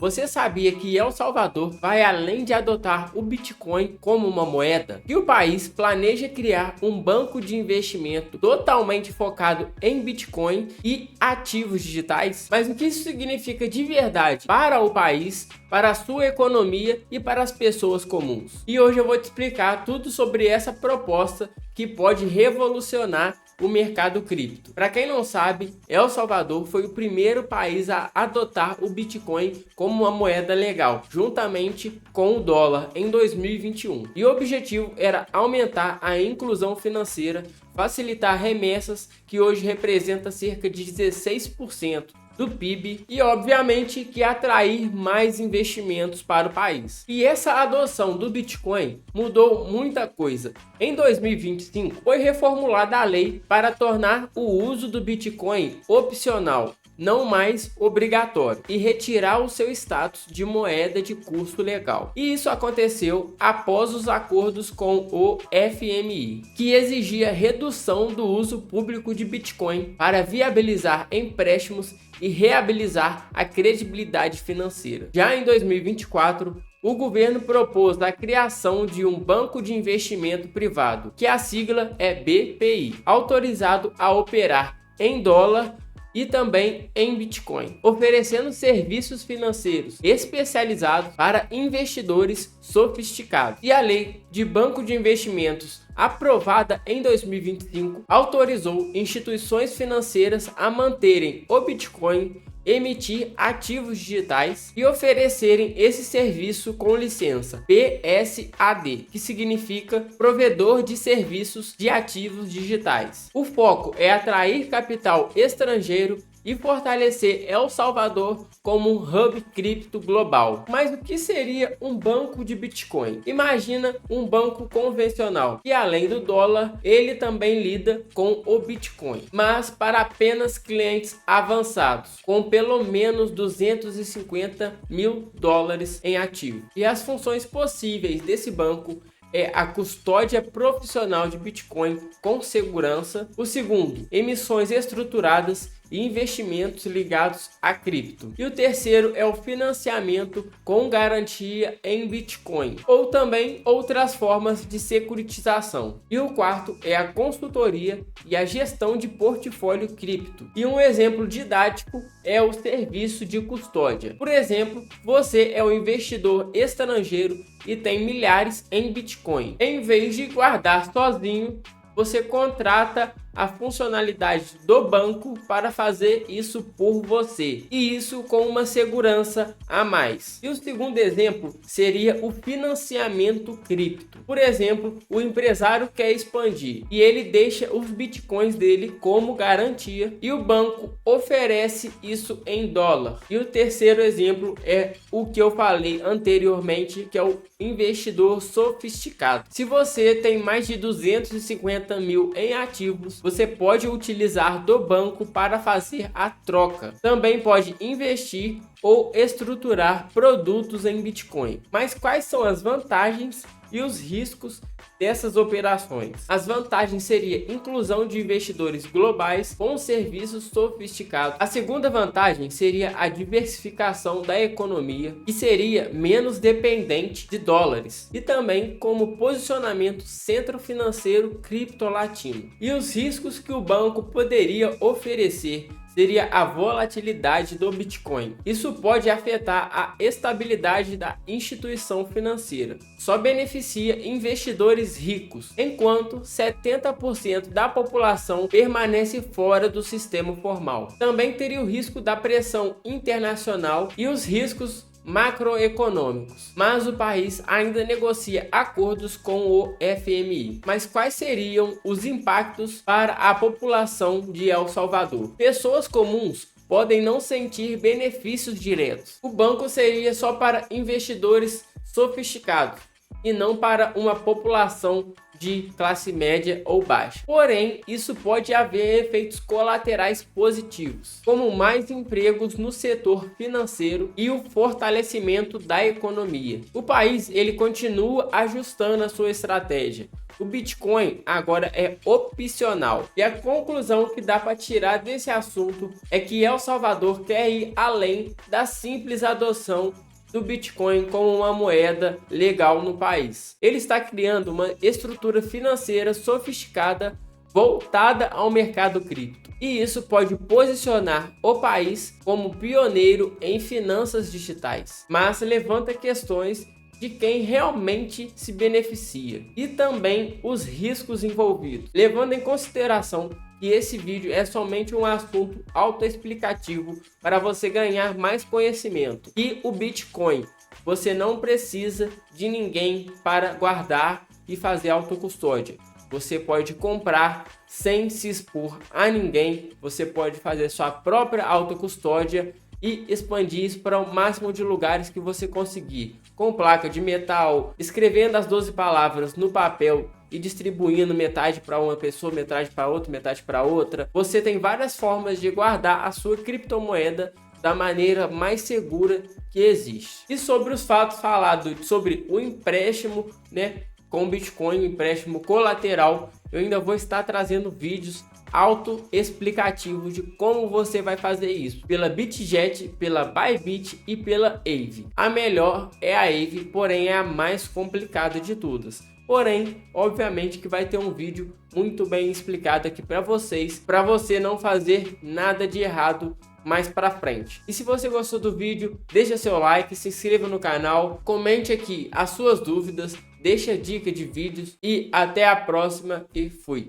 Você sabia que El Salvador vai além de adotar o Bitcoin como uma moeda? E o país planeja criar um banco de investimento totalmente focado em Bitcoin e ativos digitais? Mas o que isso significa de verdade para o país, para a sua economia e para as pessoas comuns? E hoje eu vou te explicar tudo sobre essa proposta que pode revolucionar o mercado cripto. Para quem não sabe, El Salvador foi o primeiro país a adotar o Bitcoin como uma moeda legal, juntamente com o dólar em 2021. E o objetivo era aumentar a inclusão financeira, facilitar remessas, que hoje representa cerca de 16% do PIB, e obviamente que atrair mais investimentos para o país. E essa adoção do Bitcoin mudou muita coisa. Em 2025 foi reformulada a lei para tornar o uso do Bitcoin opcional, não mais obrigatório, e retirar o seu status de moeda de curso legal. E isso aconteceu após os acordos com o FMI, que exigia redução do uso público de Bitcoin para viabilizar empréstimos e reabilitar a credibilidade financeira. Já em 2024, o governo propôs a criação de um banco de investimento privado, que a sigla é BPI, autorizado a operar em dólar e também em Bitcoin, oferecendo serviços financeiros especializados para investidores sofisticados. E a lei de banco de investimentos, aprovada em 2025, autorizou instituições financeiras a manterem o Bitcoin, emitir ativos digitais e oferecerem esse serviço com licença PSAD, que significa Provedor de Serviços de Ativos Digitais. O foco é atrair capital estrangeiro e fortalecer El Salvador como um hub cripto global. Mas o que seria um banco de Bitcoin? Imagina um banco convencional e, além do dólar, ele também lida com o Bitcoin, mas para apenas clientes avançados, com pelo menos 250 mil dólares em ativo. E as funções possíveis desse banco é a custódia profissional de Bitcoin com segurança. O segundo, emissões estruturadas e investimentos ligados a cripto. E o terceiro é o financiamento com garantia em Bitcoin, ou também outras formas de securitização. E o quarto é a consultoria e a gestão de portfólio cripto. E um exemplo didático é o serviço de custódia. Por exemplo, você é um investidor estrangeiro e tem milhares em Bitcoin. Em vez de guardar sozinho, você contrata a funcionalidade do banco para fazer isso por você, e isso com uma segurança a mais. E o segundo exemplo seria o financiamento cripto. Por exemplo, o empresário quer expandir e ele deixa os bitcoins dele como garantia e o banco oferece isso em dólar. E o terceiro exemplo é o que eu falei anteriormente, que é o investidor sofisticado. Se você tem mais de 250 mil em ativos, você pode utilizar do banco para fazer a troca. Também pode investir ou estruturar produtos em Bitcoin. Mas quais são as vantagens e os riscos dessas operações? As vantagens seria inclusão de investidores globais com serviços sofisticados. A segunda vantagem seria a diversificação da economia, que seria menos dependente de dólares, e também como posicionamento centro financeiro criptolatino. E os riscos que o banco poderia oferecer seria a volatilidade do Bitcoin. Isso pode afetar a estabilidade da instituição financeira. Só beneficia investidores ricos, enquanto 70% da população permanece fora do sistema formal. Também teria o risco da pressão internacional e os riscos macroeconômicos, mas o país ainda negocia acordos com o FMI. Mas quais seriam os impactos para a população de El Salvador? Pessoas comuns podem não sentir benefícios diretos. O banco seria só para investidores sofisticados e não para uma população de classe média ou baixa. Porém, isso pode haver efeitos colaterais positivos, como mais empregos no setor financeiro e o fortalecimento da economia. O país ele continua ajustando a sua estratégia, O Bitcoin agora é opcional. E a conclusão que dá para tirar desse assunto é que El Salvador quer ir além da simples adoção do Bitcoin como uma moeda legal no país. Ele está criando uma estrutura financeira sofisticada voltada ao mercado cripto. E isso pode posicionar o país como pioneiro em finanças digitais. Mas levanta questões de quem realmente se beneficia e também os riscos envolvidos, levando em consideração que esse vídeo é somente um assunto autoexplicativo para você ganhar mais conhecimento. E o Bitcoin, você não precisa de ninguém para guardar e fazer autocustódia. Você pode comprar sem se expor a ninguém, você pode fazer sua própria autocustódia e expandir isso para o máximo de lugares que você conseguir, com placa de metal, escrevendo as 12 palavras no papel e distribuindo metade para uma pessoa, metade para outra, metade para outra. Você tem várias formas de guardar a sua criptomoeda da maneira mais segura que existe. E sobre os fatos falados sobre o empréstimo, né, com Bitcoin, o empréstimo colateral, eu ainda vou estar trazendo vídeos autoexplicativos de como você vai fazer isso pela Bitget, pela Bybit e pela Aave. A melhor é a Aave, porém é a mais complicada de todas. Porém, obviamente que vai ter um vídeo muito bem explicado aqui para vocês, para você não fazer nada de errado mais para frente. E se você gostou do vídeo, deixa seu like, se inscreva no canal, comente aqui as suas dúvidas, deixa dica de vídeos e até a próxima e fui!